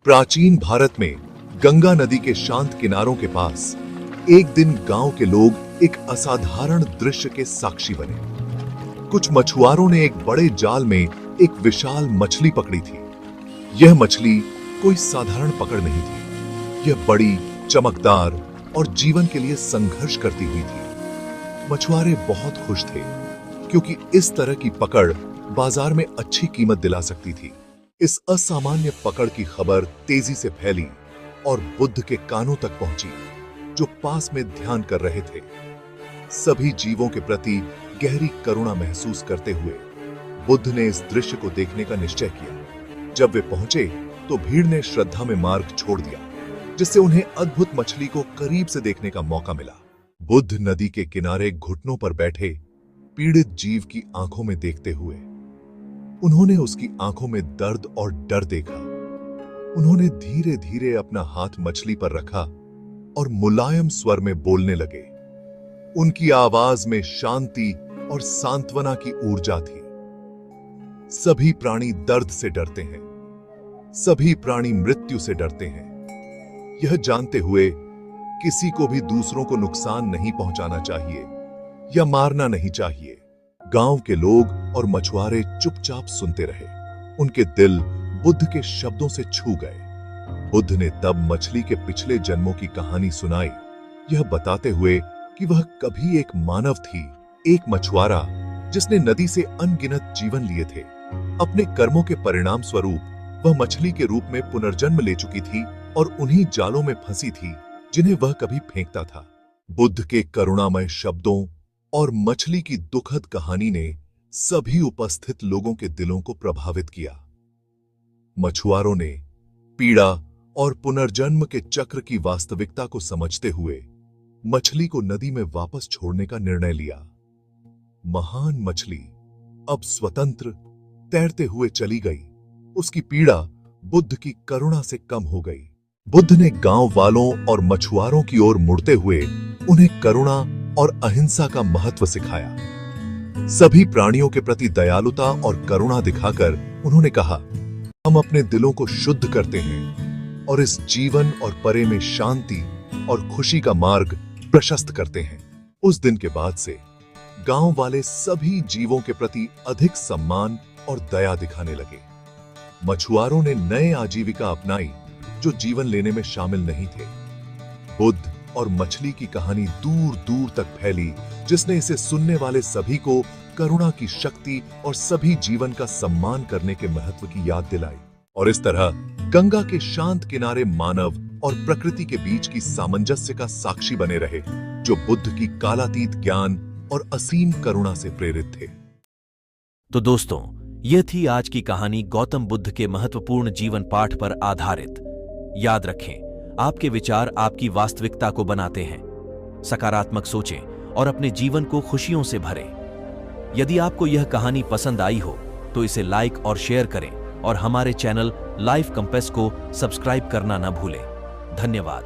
प्राचीन भारत में गंगा नदी के शांत किनारों के पास एक दिन गांव के लोग एक असाधारण दृश्य के साक्षी बने। कुछ मछुआरों ने एक बड़े जाल में एक विशाल मछली पकड़ी थी। यह मछली कोई साधारण पकड़ नहीं थी। यह बड़ी, चमकदार और जीवन के लिए संघर्ष करती हुई थी। मछुआरे बहुत खुश थे क्योंकि इस तरह की पकड़ बाजार में अच्छी कीमत दिला सकती थी। इस असामान्य पकड़ की खबर तेजी से फैली और बुद्ध के कानों तक पहुंची, जो पास में ध्यान कर रहे थे। सभी जीवों के प्रति गहरी करुणा महसूस करते हुए बुद्ध ने इस दृश्य को देखने का निश्चय किया। जब वे पहुंचे तो भीड़ ने श्रद्धा में मार्ग छोड़ दिया, जिससे उन्हें अद्भुत मछली को करीब से देखने का मौका मिला। बुद्ध नदी के किनारे घुटनों पर बैठे पीड़ित जीव की आंखों में देखते हुए उन्होंने उसकी आंखों में दर्द और डर देखा। उन्होंने धीरे धीरे अपना हाथ मछली पर रखा और मुलायम स्वर में बोलने लगे। उनकी आवाज में शांति और सांत्वना की ऊर्जा थी। सभी प्राणी दर्द से डरते हैं, सभी प्राणी मृत्यु से डरते हैं। यह जानते हुए किसी को भी दूसरों को नुकसान नहीं पहुंचाना चाहिए या मारना नहीं चाहिए। गांव के लोग और मछुआरे चुपचाप सुनते रहे। उनके दिल बुद्ध के शब्दों से छू गए। बुद्ध ने तब मछली के पिछले जन्मों की कहानी सुनाई, यह बताते हुए कि वह कभी एक मानव थी, एक मछुआरा जिसने नदी से अनगिनत जीवन लिए थे। अपने कर्मों के परिणाम स्वरूप वह मछली के रूप में पुनर्जन्म ले चुकी थी और उन्हीं जालों में फंसी थी जिन्हें वह कभी फेंकता था। बुद्ध के करुणामय शब्दों और मछली की दुखद कहानी ने सभी उपस्थित लोगों के दिलों को प्रभावित किया। मछुआरों ने पीड़ा और पुनर्जन्म के चक्र की वास्तविकता को समझते हुए मछली को नदी में वापस छोड़ने का निर्णय लिया। महान मछली अब स्वतंत्र तैरते हुए चली गई। उसकी पीड़ा बुद्ध की करुणा से कम हो गई। बुद्ध ने गांव वालों और मछुआरों की ओर मुड़ते हुए उन्हें करुणा और अहिंसा का महत्व सिखाया। सभी प्राणियों के प्रति दयालुता और करुणा दिखाकर उन्होंने कहा, हम अपने दिलों को शुद्ध करते हैं और इस जीवन और परे में शांति और खुशी का मार्ग प्रशस्त करते हैं। उस दिन के बाद से गांव वाले सभी जीवों के प्रति अधिक सम्मान और दया दिखाने लगे। मछुआरों ने नए आजीविका अपनाई जो जीवन लेने में शामिल नहीं थे। बुद्ध और मछली की कहानी दूर दूर तक फैली, जिसने इसे सुनने वाले सभी को करुणा की शक्ति और सभी जीवन का सम्मान करने के महत्व की याद दिलाई। और इस तरह गंगा के शांत किनारे मानव और प्रकृति के बीच की सामंजस्य का साक्षी बने रहे, जो बुद्ध की कालातीत ज्ञान और असीम करुणा से प्रेरित थे। तो दोस्तों, यह थी आज की कहानी गौतम बुद्ध के महत्वपूर्ण जीवन पाठ पर आधारित। याद रखें, आपके विचार आपकी वास्तविकता को बनाते हैं। सकारात्मक सोचें और अपने जीवन को खुशियों से भरें। यदि आपको यह कहानी पसंद आई हो तो इसे लाइक और शेयर करें और हमारे चैनल लाइफ कंपास को सब्सक्राइब करना न भूलें। धन्यवाद।